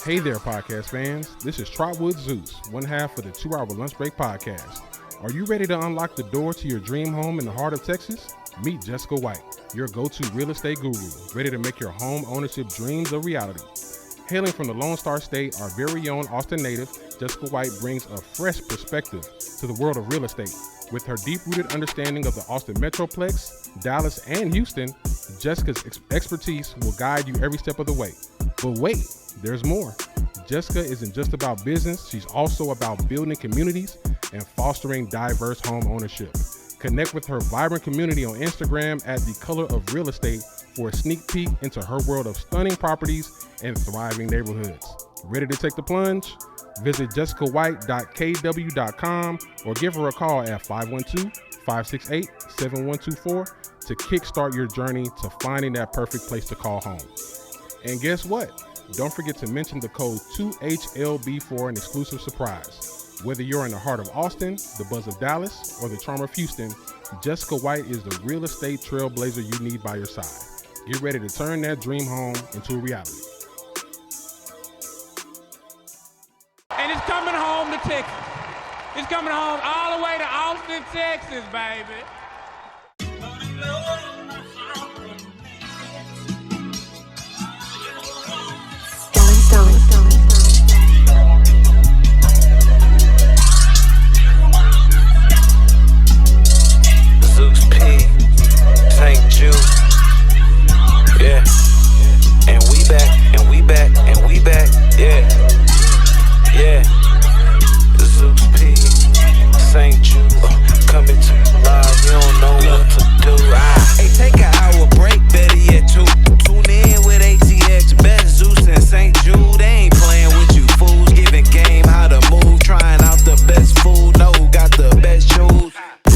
Hey there, podcast fans. This is Trotwood Zeus, one half of the 2 Hour Lunch Break podcast. Are you ready to unlock the door to your dream home in the heart of Texas? Meet Jessica White, your go-to real estate guru, ready to make your home ownership dreams a reality. Hailing from the Lone Star State, our very own Austin native, Jessica White brings a fresh perspective to the world of real estate. With her deep-rooted understanding of the Austin Metroplex, Dallas, and Houston, Jessica's expertise will guide you every step of the way. But wait, there's more. Jessica isn't just about business, she's also about building communities and fostering diverse home ownership. Connect with her vibrant community on Instagram at The Color of Real Estate for a sneak peek into her world of stunning properties and thriving neighborhoods. Ready to take the plunge? Visit jessicawhite.kw.com or give her a call at 512-568-7124 to kickstart your journey to finding that perfect place to call home. And guess what? Don't forget to mention the code 2HLB for an exclusive surprise. Whether you're in the heart of Austin, the buzz of Dallas, or the charm of Houston, Jessica White is the real estate trailblazer you need by your side. Get ready to turn that dream home into a reality. And it's coming home to Texas. It's coming home all the way to Austin, Texas, baby. Yeah, and we back, and we back, and we back, yeah, yeah. Zeus P, St. Jude, coming to you live, you don't know what to do. Hey, take an hour break, better yet two. Tune in with ATX, best Zeus and St. Jude. They ain't playing with you fools, giving game how to move, trying out the best food, no, got the best shoes.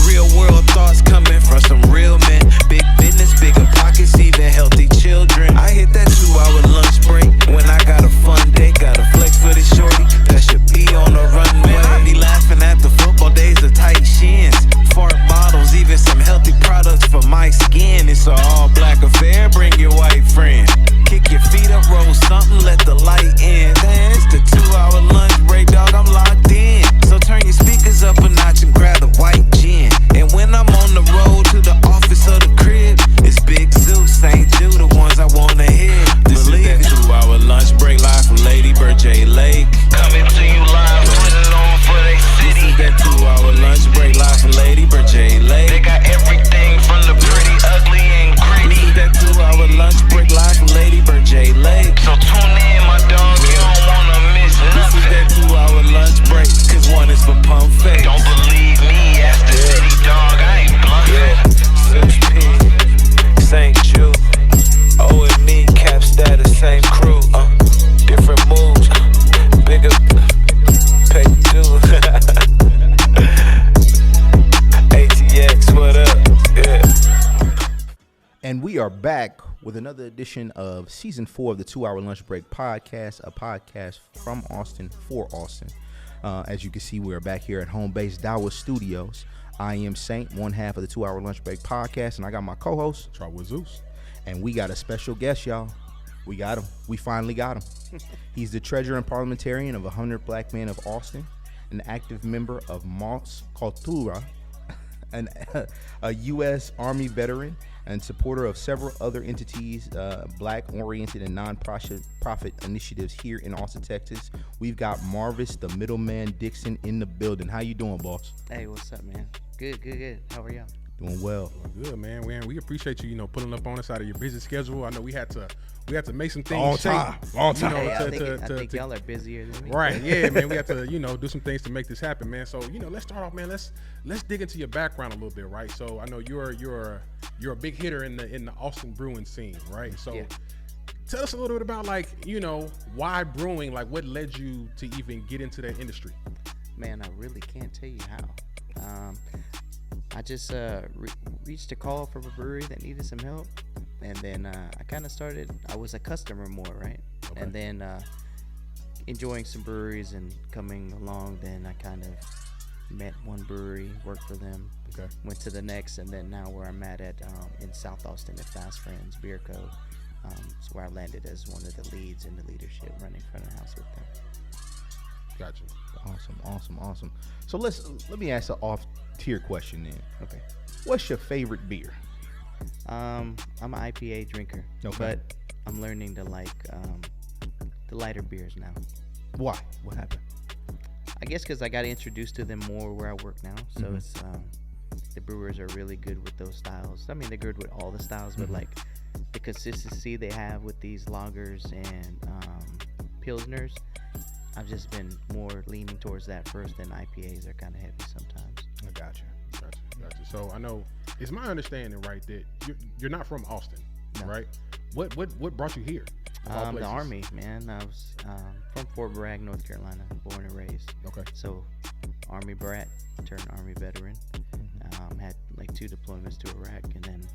Real world thoughts coming from some real men, big business, bigger pockets, even healthy children. I hit that 2 hour lunch break when I got a fun day. Got a flex for this shorty that should be on the runway. I be laughing at the football days of tight shins, fart bottles, even some healthy products for my skin. It's an all black affair, bring your white friend. Kick your feet up, roll something, let the light in. Man, it's the 2 hour lunch break, dog, I'm locked in. So turn your speakers up a notch and grab the white gin. And when I'm on the road to the office or the crib, it's Big Zeus, St. Jude, the ones I wanna hear. This is that 2 hour lunch break live from Lady Bird J Lake. Coming to you live, put it on for they city. This is that 2 hour lunch break live from Lady Bird J Lake. They got everything from the pretty, ugly, and gritty. This is that 2 hour lunch break live from Lady Bird J Lake. So tune in, my dog, you don't wanna miss nothing. This is that 2 hour lunch break, cause one is for pump face. Don't believe me, ask the city dog, I ain't bluffing. Yeah, Zeus P, St. Jude, O and me, cap status, same crew, different moves, bigger pay due. ATX, what up? Yeah. And we are back with another edition of Season 4 of the 2 Hour Lunch Break podcast, a podcast from Austin for Austin. As you can see, we're back here at home base Dallas Studios. I am Saint, one half of the 2 Hour Lunch Break podcast, and I got my co-host, Trotwood Zeus. And we got a special guest, y'all. We got him. We finally got him. He's the treasurer and parliamentarian of 100 Black Men of Austin, an active member of Mos Cultura, a U.S. Army veteran, and supporter of several other entities, black-oriented and non-profit initiatives here in Austin, Texas. We've got Marvis, the Middleman Dixon, in the building. How you doing, boss? Hey, what's up, man? Good. How are y'all? Doing well. Good, man. We appreciate you, pulling up on us out of your busy schedule. I know we had to make some things Long time. Hey, I think y'all are busier than me. Right, yeah, man. We have to, do some things to make this happen, man. So, let's start off, man. Let's dig into your background a little bit, right? So, I know you're a big hitter in the Austin brewing scene, right? So, yeah. Tell us a little bit about why brewing, what led you to even get into that industry? Man, I really can't tell you how. I just reached a call from a brewery that needed some help, and then I kind of started. I was a customer more, right? Okay. And then enjoying some breweries and coming along, then I kind of met one brewery, worked for them, went to the next, and then now where I'm at in South Austin at Fast Friends Beer Co. It's where I landed as one of the leads in the leadership running front of the house with them. Gotcha. Awesome. So let me ask an off-tier question then. Okay. What's your favorite beer? I'm an IPA drinker, Okay. but I'm learning to like the lighter beers now. Why? What happened? I guess because I got introduced to them more where I work now. So it's the brewers are really good with those styles. I mean, they're good with all the styles, but like the consistency they have with these lagers and pilsners, I've just been more leaning towards that first. And IPAs are kind of heavy sometimes. I gotcha. So I know it's my understanding, right, that you're not from Austin, No. right? What brought you here? Of all The places? Army, man. I was from Fort Bragg, North Carolina, born and raised. Okay. So, Army brat turned Army veteran. Had like 2 deployments to Iraq, and then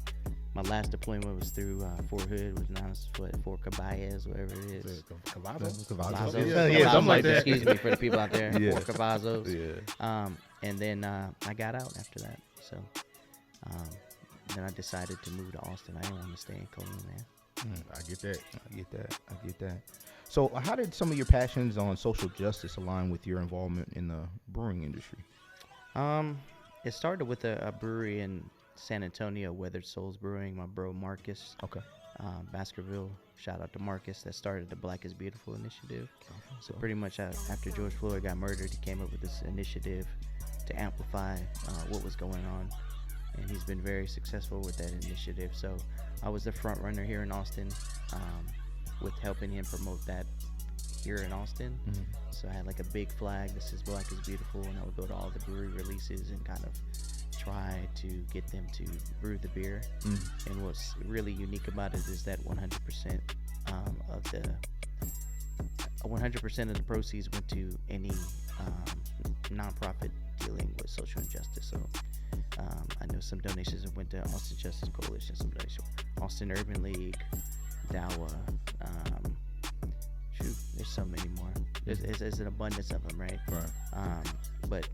my last deployment was through Fort Hood, which now is Fort Caballas, whatever it is. Cavazos? Cavazos. Yeah, something like that. Excuse me for the people out there. Yeah. Fort Cavazos. Yeah. And then I got out after that. So then I decided to move to Austin. I didn't want to stay in Cologne, man. I get that. So how did some of your passions on social justice align with your involvement in the brewing industry? It started with a brewery in San Antonio, Weathered Souls Brewing. My bro Marcus, Okay. Baskerville. Shout out to Marcus that started the Black is Beautiful initiative. So pretty much after George Floyd got murdered, he came up with this initiative to amplify what was going on, and he's been very successful with that initiative. So I was the front runner here in Austin with helping him promote that here in Austin. So I had like a big flag that says Black is Beautiful, and I would go to all the brewery releases and kind of try to get them to brew the beer. And what's really unique about it is that 100% of the proceeds went to any nonprofit dealing with social injustice. So I know some donations went to Austin Justice Coalition, some donations Austin Urban League, DAWA. There's so many more. There's an abundance of them, right? But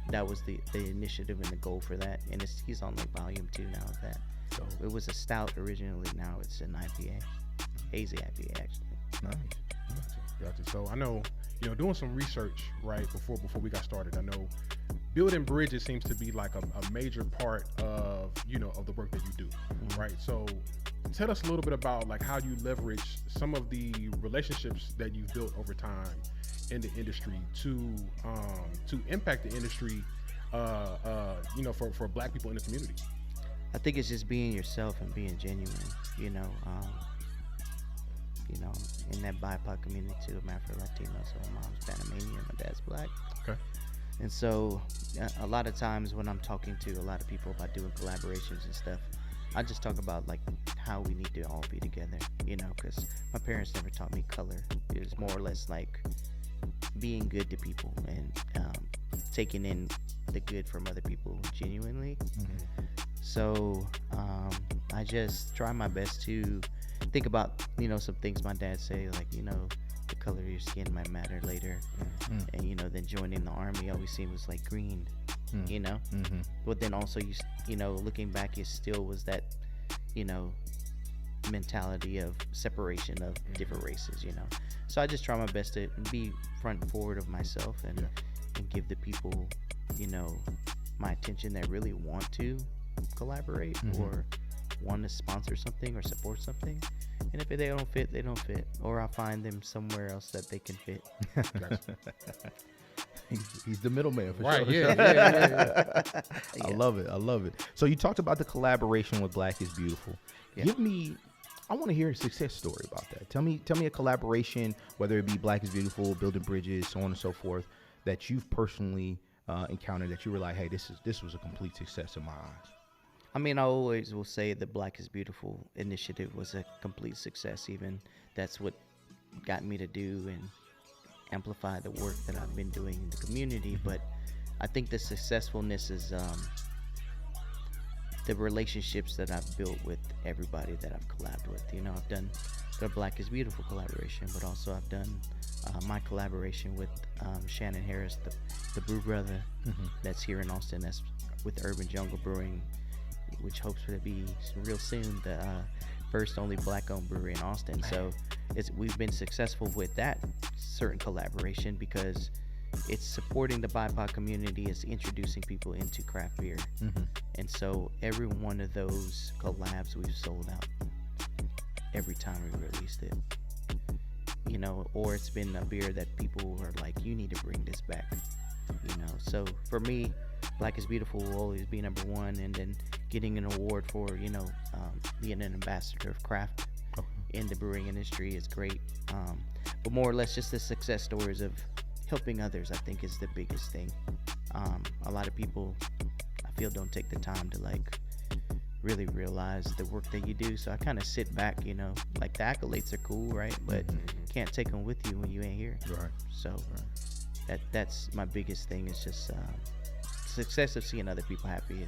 that was the initiative and the goal for that, and he's on like volume 2 now of that. So it was a stout originally, now it's an IPA, hazy IPA actually. Nice. Gotcha. So I know, doing some research, right, before we got started, I know building bridges seems to be like a major part of, of the work that you do, right? So tell us a little bit about like how you leverage some of the relationships that you've built over time in the industry to impact the industry, for Black people in the community. I think it's just being yourself and being genuine, in that BIPOC community too. I'm Afro-Latino, so my mom's Panamanian, my dad's Black. Okay. And so a lot of times when I'm talking to a lot of people about doing collaborations and stuff, I just talk about like how we need to all be together, because my parents never taught me color. It was more or less like being good to people and taking in the good from other people genuinely. So I just try my best to think about, some things my dad say, like, the color of your skin might matter later. And, then joining the Army always seemed was like green, But then also, looking back, it still was that, mentality of separation of different races, So I just try my best to be front and forward of myself and give the people, my attention that really want to collaborate or want to sponsor something or support something. And if they don't fit, they don't fit. Or I'll find them somewhere else that they can fit. He's the middleman for right, sure. Yeah. I love it. So you talked about the collaboration with Black is Beautiful. Yeah. I want to hear a success story about that. Tell me a collaboration, whether it be Black is Beautiful, Building Bridges, so on and so forth, that you've personally encountered that you were like, hey, this was a complete success in my eyes. I mean, I always will say the Black is Beautiful initiative was a complete success. Even that's what got me to do and amplify the work that I've been doing in the community. But I think the successfulness is the relationships that I've built with everybody that I've collabed with. I've done the Black is Beautiful collaboration, but also I've done my collaboration with Shannon Harris, the brew brother that's here in Austin, that's with Urban Jungle Brewing, which hopes to be real soon the first only black-owned brewery in Austin. So we've been successful with that certain collaboration because it's supporting the BIPOC community, it's introducing people into craft beer. And so every one of those collabs we've sold out every time we released it, you know, or it's been a beer that people are like, you need to bring this back, you know. So for me, Black is Beautiful will always be number one, and then getting an award for, you know, being an ambassador of craft in the brewing industry is great. But more or less just the success stories of helping others, I think, is the biggest thing. A lot of people, I feel, don't take the time to like really realize the work that you do. So I kind of sit back, you know, like the accolades are cool, right? But can't take them with you when you ain't here. Right. So that's my biggest thing. Is just success of seeing other people happy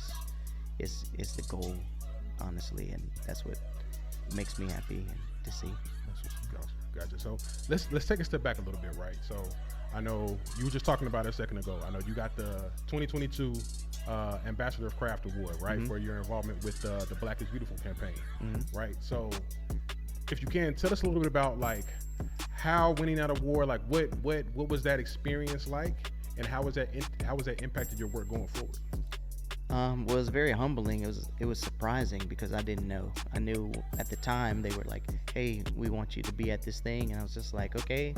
is the goal, honestly, and that's what makes me happy to see. Gotcha. So let's take a step back a little bit, right? So I know you were just talking about it a second ago. I know you got the 2022 Ambassador of Craft Award, right, for your involvement with the Black is Beautiful campaign, right? So if you can, tell us a little bit about like how winning that award, like what was that experience like, and how was that impacted your work going forward? Well, it was very humbling. It was surprising because I didn't know. I knew at the time they were like, "Hey, we want you to be at this thing," and I was just like, "Okay,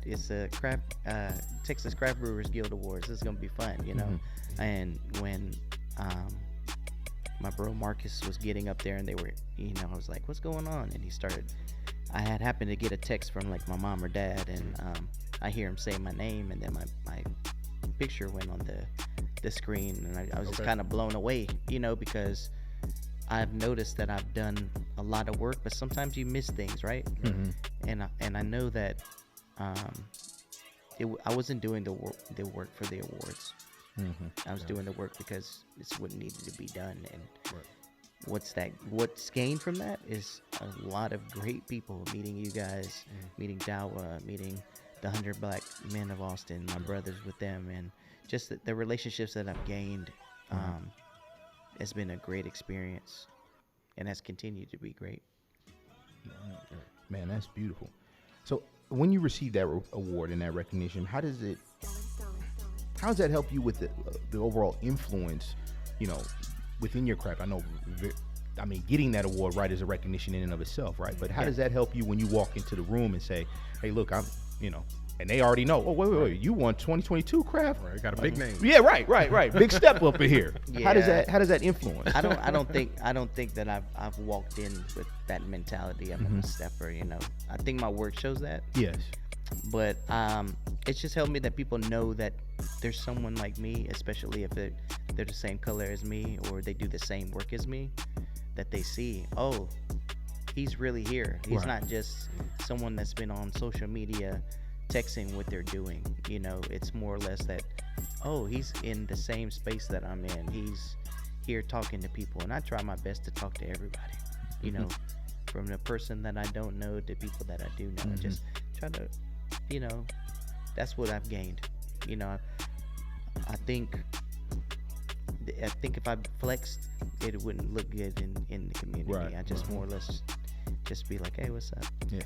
it's a Texas Craft Brewers Guild Awards. This is gonna be fun, you know." And when my bro Marcus was getting up there, and they were, you know, I was like, "What's going on?" And he started. I had happened to get a text from like my mom or dad, and I hear him say my name, and then my picture went on the screen, and I was just kind of blown away, you know, because I've noticed that I've done a lot of work, but sometimes you miss things, right? And I know that I wasn't doing the work for the awards. I was doing the work because it's what needed to be done, and what's gained from that is a lot of great people, meeting you guys, meeting Dawa, meeting the 100 Black Men of Austin, my brothers with them, and just the relationships that I've gained has been a great experience, and has continued to be great. Man, that's beautiful. So when you receive that award and that recognition, how does that help you with the overall influence, you know, within your craft? I mean, getting that award, right, is a recognition in and of itself, right? But how does that help you when you walk into the room and say, "Hey, look, I'm," you know, and they already know, "Oh, wait, you won 2022 craft." Right, got a big name. Yeah, right. Big step up in here. How does that influence? I don't think that I've walked in with that mentality. I'm a stepper, you know. I think my work shows that. Yes. But it's just helped me that people know that there's someone like me, especially if they're the same color as me or they do the same work as me, that they see, oh, he's really here. He's not just someone that's been on social media texting what they're doing. You know, it's more or less that, oh, he's in the same space that I'm in. He's here talking to people, and I try my best to talk to everybody, you know, from the person that I don't know to people that I do know. And just try to, you know, that's what I've gained. You know, I think if I flexed, it wouldn't look good in the community. I just more or less just be like, hey, what's up? Yeah.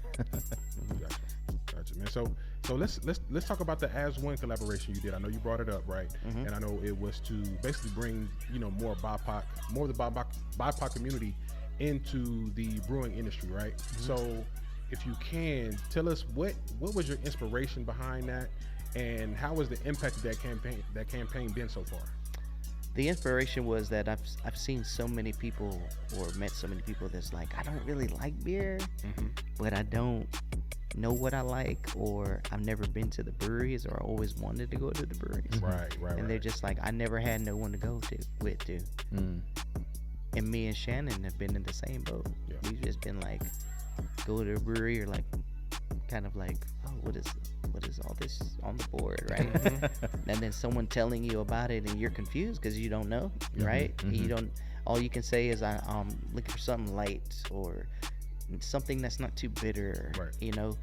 Gotcha, man. So let's talk about the As One collaboration you did. I know you brought it up, right? And I know it was to basically bring, you know, more of the BIPOC community into the brewing industry, right? So if you can tell us what was your inspiration behind that, and how was the impact of that campaign been so far? The inspiration was that I've seen so many people, or met so many people that's like, I don't really like beer, but I don't know what I like, or I've never been to the breweries, or I always wanted to go to the breweries. Right. And they're just like, I never had no one to go with. And me and Shannon have been in the same boat. Yeah. We've just been like, go to a brewery, or like, kind of like, oh, what is all this on the board, right? And then someone telling you about it, and you're confused because you don't know, right? You don't. All you can say is, I'm looking for something light, or something that's not too bitter, you know.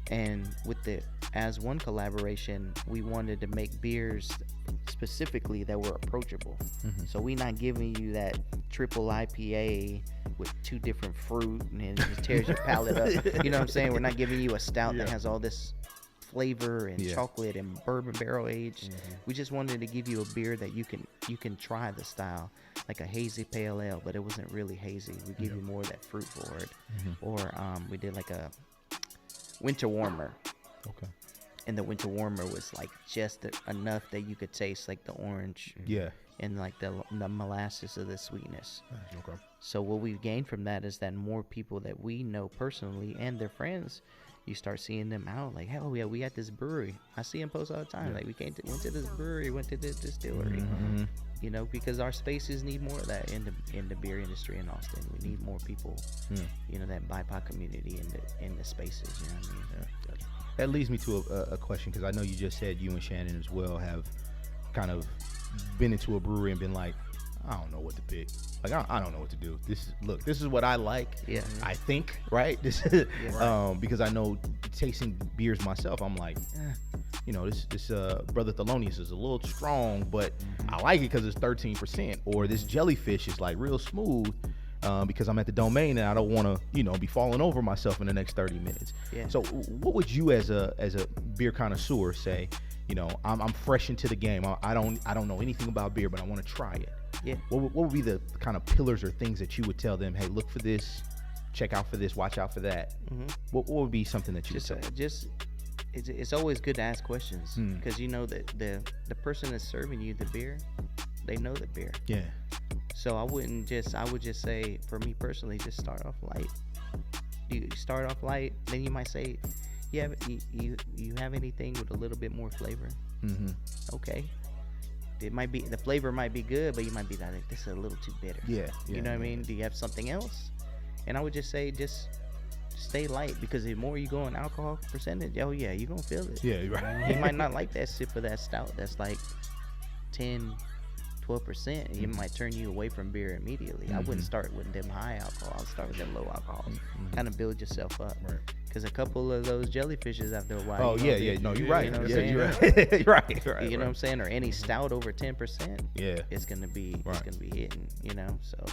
And with the As One collaboration, we wanted to make beers specifically that were approachable. So we're not giving you that triple IPA with 2 different fruit, and it just tears your palate up. You know what I'm saying? We're not giving you a stout that has all this flavor and chocolate and bourbon barrel aged. We just wanted to give you a beer that you can try the style, like a hazy pale ale, but it wasn't really hazy. We give you more of that fruit forward. Or we did like a winter warmer. Okay. And the winter warmer was like just enough that you could taste like the orange. Yeah. And like the molasses of the sweetness. Okay. So what we've gained from that is that more people that we know personally and their friends, you start seeing them out. Like, hell yeah, we at this brewery. I see them post all the time. Like, we went to this brewery, went to this distillery. You know, because our spaces need more of that in the beer industry in Austin. We need more people. You know, that BIPOC community in the spaces. You know what I mean? Yeah. That leads me to a question, because I know you just said you and Shannon as well have kind of been into a brewery and been like, I don't know what to pick. Like, I don't know what to do. This is what I like. Yeah. I think, right? This is because I know tasting beers myself, I'm like, you know, this Brother Thelonious is a little strong, but I like it because it's 13%. Or this Jellyfish is like real smooth because I'm at the Domain and I don't want to, you know, be falling over myself in the next 30 minutes. Yeah. So what would you as a beer connoisseur say? You know, I'm fresh into the game. I don't know anything about beer, but I want to try it. Yeah. What would be the kind of pillars or things that you would tell them? Hey, look for this, check out for this, watch out for that. What would be something that you would say? It's always good to ask questions, because you know that the person that's serving you the beer, they know the beer. Yeah. So I would just say, for me personally, just start off light. You start off light, then you might say, yeah, you have anything with a little bit more flavor? Okay. It might be, the flavor might be good, but you might be like, this is a little too bitter. Yeah. You know what I mean? Do you have something else? And I would just say, just stay light, because the more you go in alcohol percentage, oh yeah, you're gonna feel it. Yeah, right. You might not like that sip of that stout that's like 10-12%, and it might turn you away from beer immediately. I wouldn't start with them high alcohol. I'd start with them low alcohols. Kind of build yourself up. Right. Because a couple of those Jellyfishes after a while. Oh yeah. No, you're right. You know what I'm saying? You're right. You know what I'm saying? Or any stout over 10%. Yeah. It's gonna be hitting. You know, so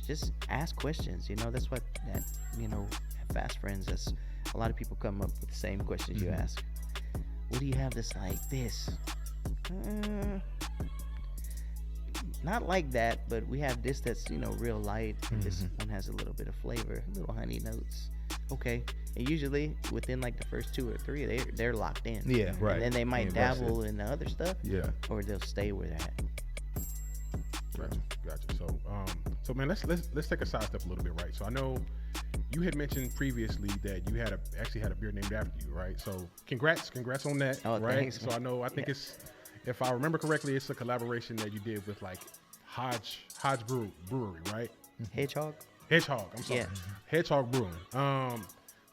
just ask questions. You know, that's what at Fast Friends, that's a lot of people come up with the same questions you ask. What do you have that's like this? Not like that, but we have this that's real light. And this one has a little bit of flavor, little honey notes. Okay, and usually within like the first 2 or 3, they're locked in. Yeah, right. And then they might dabble in the other stuff. Yeah. Or they'll stay with that. Gotcha. So man, let's take a side step a little bit, right? So I know you had mentioned previously that you actually had a beer named after you, right? So congrats on that, right? Thanks. So I think it's, if I remember correctly, it's a collaboration that you did with like Hodge Brewery, right? Hedgehog. I'm sorry. Yeah. Hedgehog Brewing.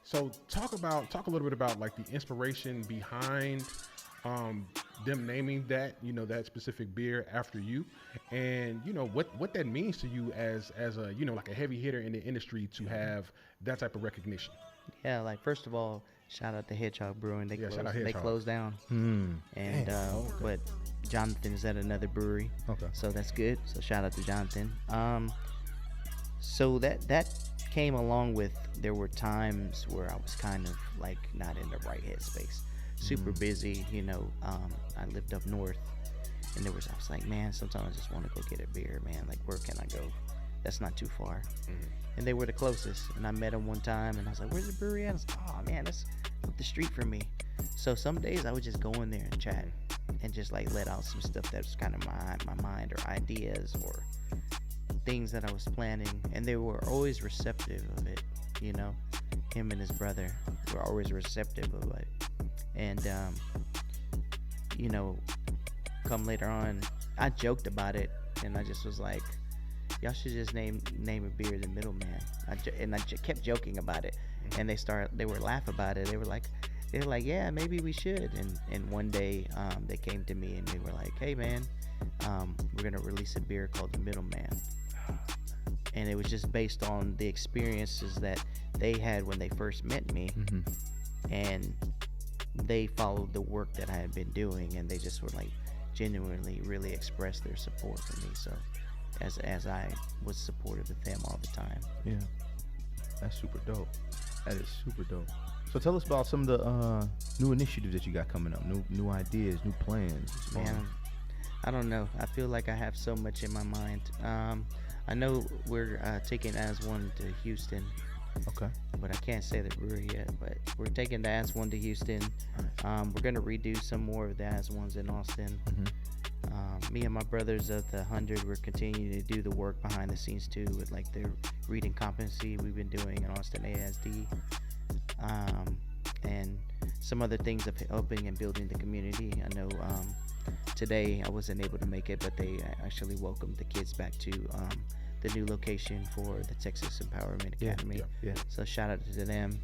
So talk a little bit about like the inspiration behind them naming that that specific beer after you, and what that means to you as a like a heavy hitter in the industry to have that type of recognition. Yeah, like first of all, shout out to Hedgehog Brewing. They Hedgehog. closed down. And but Jonathan is at another brewery. Okay. So that's good. So shout out to Jonathan. So that came along with, there were times where I was kind of like not in the right headspace. Super busy, I lived up north, and I was like, man, sometimes I just want to go get a beer, man. Like, where can I go? That's not too far. And they were the closest, and I met them one time, and I was like, where's the brewery at? I was like, oh man, that's up the street from me. So some days I would just go in there and chat and just like let out some stuff that's kind of my mind, or ideas, or things that I was planning, and they were always receptive of it. Him and his brother were always receptive of it. And come later on, I joked about it, and I just was like, y'all should just name a beer the Middleman. I kept joking about it, and they were laugh about it. They were like, yeah, maybe we should. And one day they came to me and they were like, hey man, we're gonna release a beer called the Middleman. And it was just based on the experiences that they had when they first met me, and they followed the work that I had been doing, and they just were like genuinely really expressed their support for me. So, as I was supportive of them all the time. Yeah, that's super dope. That is super dope. So tell us about some of the new initiatives that you got coming up, new ideas, new plans. Man, I don't know. I feel like I have so much in my mind. I know we're taking As One to Houston. Okay. But I can't say the brewery yet. But we're taking the As One to Houston. Nice. We're gonna redo some more of the As Ones in Austin. Me and my brothers of the 100, we're continuing to do the work behind the scenes too, with like the reading competency we've been doing in Austin ASD, and some other things of helping and building the community. I know today I wasn't able to make it, but they actually welcomed the kids back to the new location for the Texas Empowerment Academy. Yeah. So shout out to them,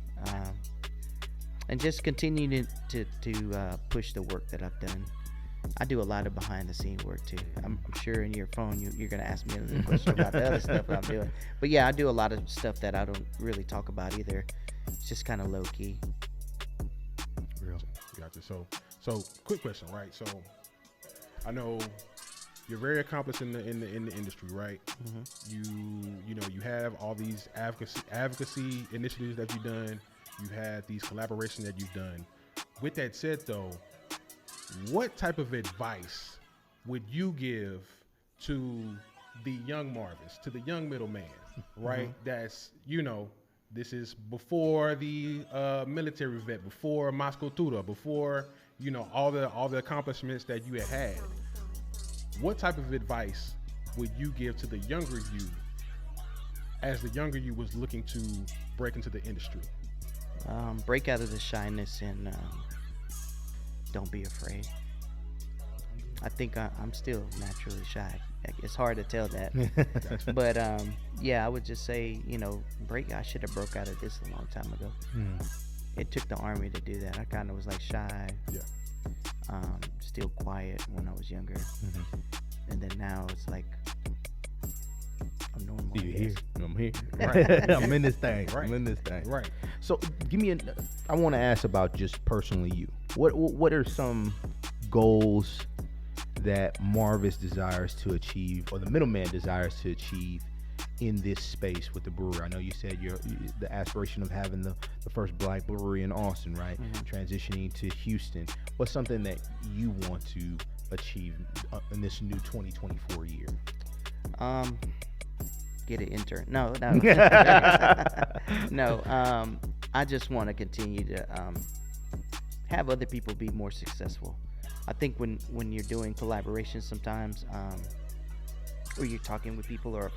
and just continue to push the work that I've done. I do a lot of behind the scene work too. I'm sure in your phone you're gonna ask me another question about the other stuff that I'm doing. But yeah, I do a lot of stuff that I don't really talk about either. It's just kind of low key. Real. Gotcha. So quick question, right? So I know you're very accomplished in the industry, right? You have all these advocacy initiatives that you've done. You had these collaborations that you've done. With that said, though, what type of advice would you give to the young Marvis, to the young Middleman, right? That's, this is before the military vet, before Moscow Tutor, before, all the accomplishments that you had. What type of advice would you give to the younger you as the younger you was looking to break into the industry? Break out of the shyness and don't be afraid. I think I'm still naturally shy. It's hard to tell that. But yeah, I would just say, I should have broke out of this a long time ago. It took the Army to do that. I kind of was like shy, still quiet when I was younger. And then now it's like I'm normal. You're here. I'm here. Right. I'm in this thing. Right. I'm in this thing. Right. So give me I want to ask about just personally you. What are some goals that Marvis desires to achieve, or the Middleman desires to achieve in this space with the brewery? I know you said the aspiration of having the first black brewery in Austin, right? Transitioning to Houston. What's something that you want to achieve in this new 2024 year? Get an intern. No. I just want to continue to have other people be more successful. I think when you're doing collaborations sometimes, or you're talking with people, or if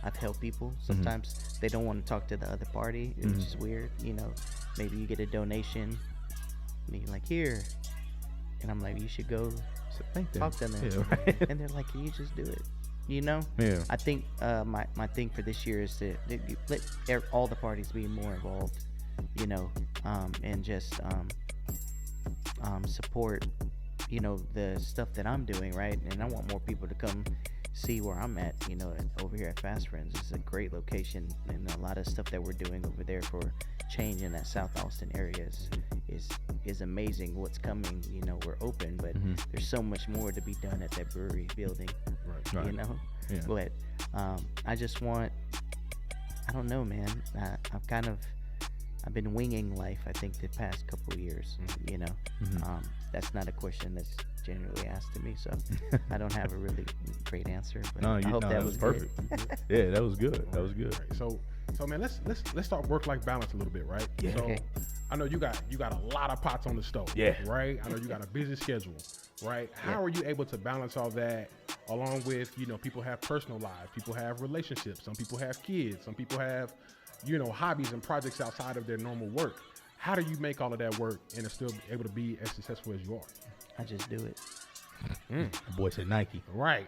I've helped people, sometimes they don't want to talk to the other party, which is weird. Maybe you get a donation, like, here, and I'm like, you should go talk to them. Yeah, right. And they're like, can you just do it? Yeah. I think my thing for this year is to let all the parties be more involved, and just support, the stuff that I'm doing, right? And I want more people to come see where I'm at, over here at Fast Friends. It's a great location, and a lot of stuff that we're doing over there for change in that South Austin area is amazing. What's coming, we're open, but there's so much more to be done at that brewery building, Right. Yeah. But I just want, I don't know, man. I've been winging life, I think, the past couple of years. That's not a question that's generally asked to me, so I don't have a really great answer. But I hope that was perfect. Yeah, that was good. That was good. Right. So man, let's talk work-life balance a little bit, right? Yeah. So Okay. I know you got a lot of pots on the stove. Yeah. Right. I know you got a busy schedule. Right. How are you able to balance all that along with, people have personal lives, people have relationships, some people have kids, some people have, hobbies and projects outside of their normal work. How do you make all of that work and still be able to be as successful as you are? I just do it. The boy said Nike. Right.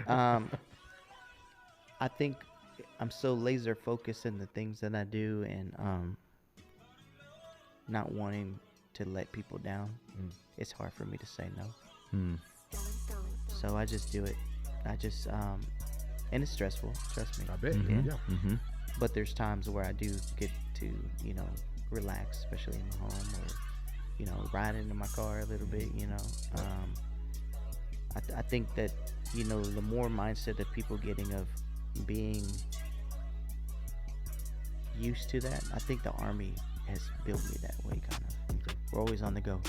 I think I'm so laser focused in the things that I do, and not wanting to let people down. It's hard for me to say no. So I just do it. I just and it's stressful. Trust me. I bet. Yeah. Yeah. But there's times where I do get to, relax, especially in my home, or riding in my car a little bit. I think that you know, the more mindset that people getting of being used to that, I think the Army has built me that way, kind of. We're always on the go.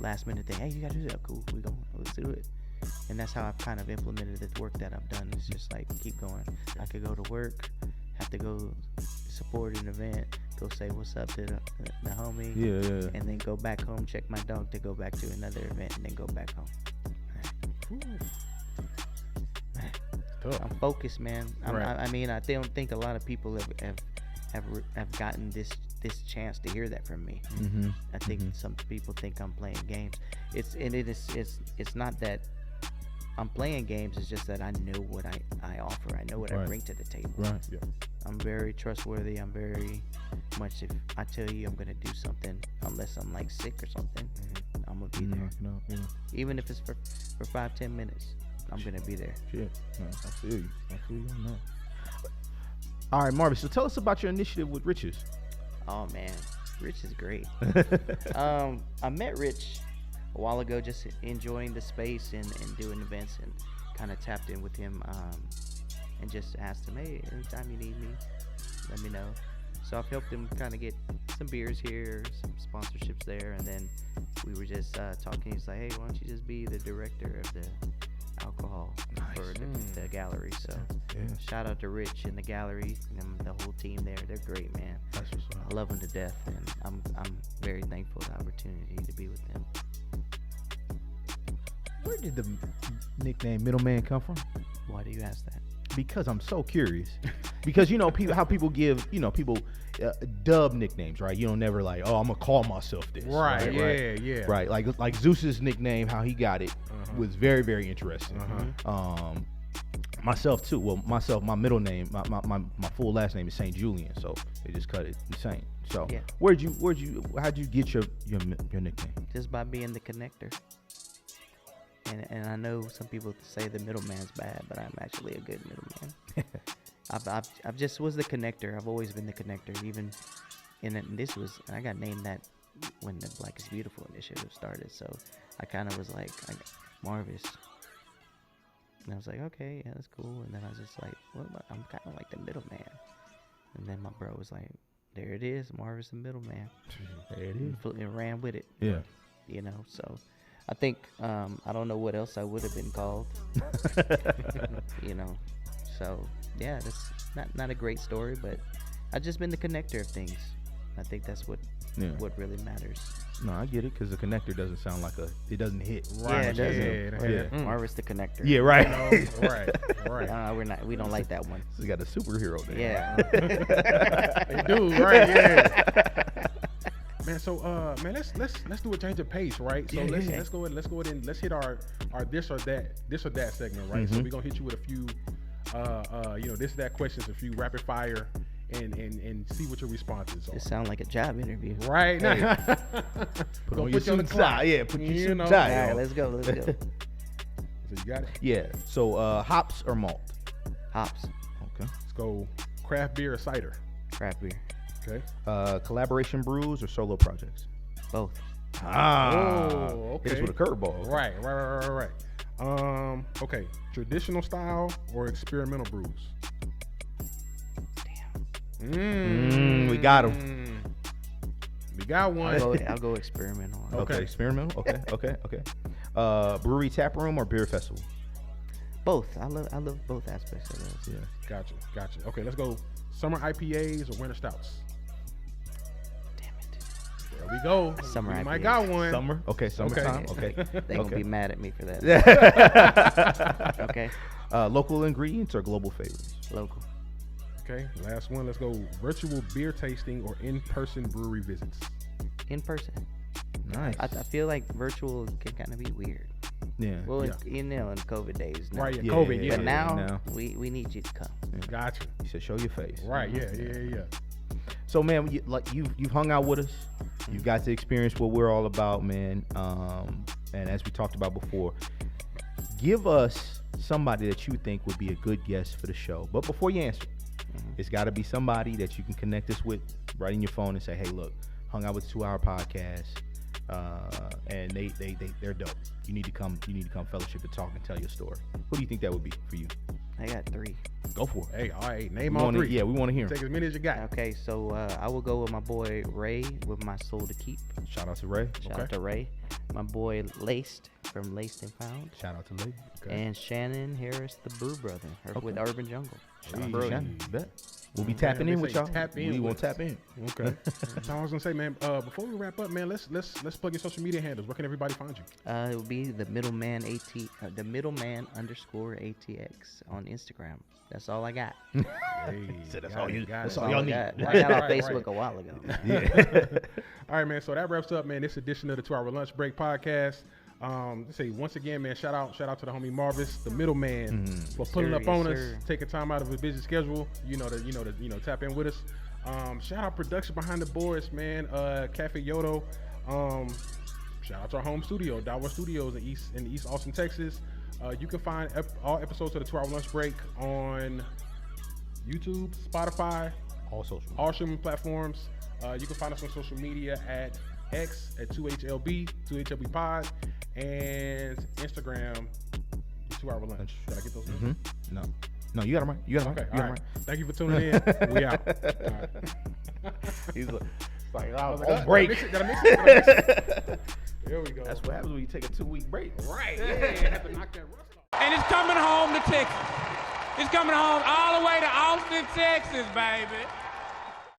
Last minute thing, hey, you gotta do that. Cool, we going, let's do it. And that's how I've kind of implemented the work that I've done. It's just like, keep going. I could go to work, have to go support an event, go say what's up to the homie, and then go back home, check my dog, to go back to another event, and then go back home. I'm focused, man. I mean, I don't think a lot of people have gotten this chance to hear that from me. I think some people think I'm playing games. It's not that I'm playing games. It's just that I know what I offer. I know what I bring to the table. I'm very trustworthy. I'm very much, if I tell you I'm gonna do something, unless I'm like sick or something, I'm gonna be there. Even if it's for 5-10 minutes, I'm gonna be there. Shit. No, I feel you on that. All right, Marvis, so tell us about your initiative with Riches. Oh man, Rich is great. I met Rich a while ago, just enjoying the space and doing events, and kind of tapped in with him, and just asked him, hey, anytime you need me, let me know. So I've helped him kind of get some beers here, some sponsorships there, and then we were just talking. He's like, hey, why don't you just be the director of the alcohol for the gallery? So shout out to Rich and the gallery and the whole team there. They're great, man. That's what's up. I love them to death, and I'm very thankful for the opportunity to be with them. Where did the nickname Middleman come from? Why do you ask that? Because I'm so curious. Because you know how people give, people dub nicknames, right? You don't never like, oh, I'm gonna call myself this. Right. Right. Like Zeus's nickname, how he got it was very, very interesting. Myself too. Well, my middle name, my full last name is Saint Julian, so they just cut it Saint. So how'd you get your nickname? Just by being the connector. And I know some people say the middleman's bad, but I'm actually a good middleman. I've just was the connector. I've always been the connector. Even I got named that when the Black is Beautiful initiative started. So I kind of was like Marvis, and I was like, okay, yeah, that's cool. And then I was just like, well, I'm kind of like the middleman. And then my bro was like, there it is, Marvis the middleman. There it is. And ran with it. Yeah. So I think I don't know what else I would have been called. So yeah, that's not a great story, but I've just been the connector of things. I think that's what really matters. No, I get it, because the connector doesn't sound like it doesn't hit. Right. Yeah, it doesn't. Marvis the connector. Yeah, right. Right. We don't like that one. So you got a superhero there. Yeah. They do, right? Yeah. Man, so let's do a change of pace, right? So let's go ahead and let's hit our this or that segment, right? So we're gonna hit you with a few this or that questions, a few rapid fire, and see what your responses are. It sounds like a job interview. Right. Hey. Put on your suit and tie. Yeah, put your suit and tie. All right, let's go. So you got it? Yeah. So hops or malt? Hops. Okay. Let's go craft beer or cider. Craft beer. Okay. Collaboration brews or solo projects? Both. Okay. Hit us with a curveball. Right. Okay. Traditional style or experimental brews? Damn. We got him. We got one. I'll go experimental. Okay. Experimental. Okay. Brewery tap room or beer festival? Both. I love both aspects of those. Yeah. Gotcha. Okay, let's go. Summer IPAs or winter stouts? Damn it. There we go. Summer IPAs. Might got one. Summer. Okay. Summertime. Okay. They gonna be mad at me for that. Okay. Local ingredients or global favorites? Local. Okay. Last one. Let's go. Virtual beer tasting or in-person brewery visits? In person. Nice. I feel like virtual can kind of be weird. Yeah. Well, in COVID days. Now. Right. Yeah. COVID. But Yeah. now we need you to come. Gotcha. You said show your face. Right. Yeah. So, man, you've hung out with us. You've got to experience what we're all about, man. And as we talked about before, give us somebody that you think would be a good guest for the show. But before you answer, it's got to be somebody that you can connect us with right in your phone and say, hey, look, hung out with 2 Hour Podcast, and they're dope. You need to come fellowship and talk and tell your story. Who do you think that would be for you? I got 3. Go for it. Hey, all right, name all 3. Yeah, we want to hear 'em. Take as many as you got. Okay, so I will go with my boy Ray with My Soul to Keep. Shout out to Ray. Shout out to Ray. My boy Laced from Laced and Found. Shout out to Ray. Okay. And Shannon Harris, the Brew Brother, with Urban Jungle. Shout out to Brewing. Shannon. Bet. We'll be tapping in with y'all. Tap in We with will us. tap in. Okay. That's all I was gonna say, man. Before we wrap up, man, let's plug your social media handles. Where can everybody find you? It will be the Middleman the Middleman _ATX on Instagram. That's all I got. So that's all you. That's That's all all y'all I need. got. I got on Right, Facebook right. a while ago. Yeah. All right, man. So that wraps up, man, this edition of the 2 Hour Lunch Break Podcast. Let's say once again, man, shout out to the homie Marvis, the middleman, for pulling Sir, up on yes, us, sir. taking time out of his busy schedule. To tap in with us. Shout out production behind the boards, man. Cafe Yodo. Shout out to our home studio, Dawa Studios in East Austin, Texas. You can find all episodes of the 2 Hour Lunch Break on YouTube, Spotify, All social. all streaming platforms. You can find us on social media at X at 2HLB Pod, and Instagram, 2 Hour Lunch. Did I get those? No, you got them right. You got them Okay, right. all right. Thank you for tuning in. We out. All right. He's like, I was like, on break. Did I mix it? There we go. That's what happens when you take a 2-week break. right. Yeah, have to knock that rust off. And it's coming home to Texas. It's coming home all the way to Austin, Texas, baby.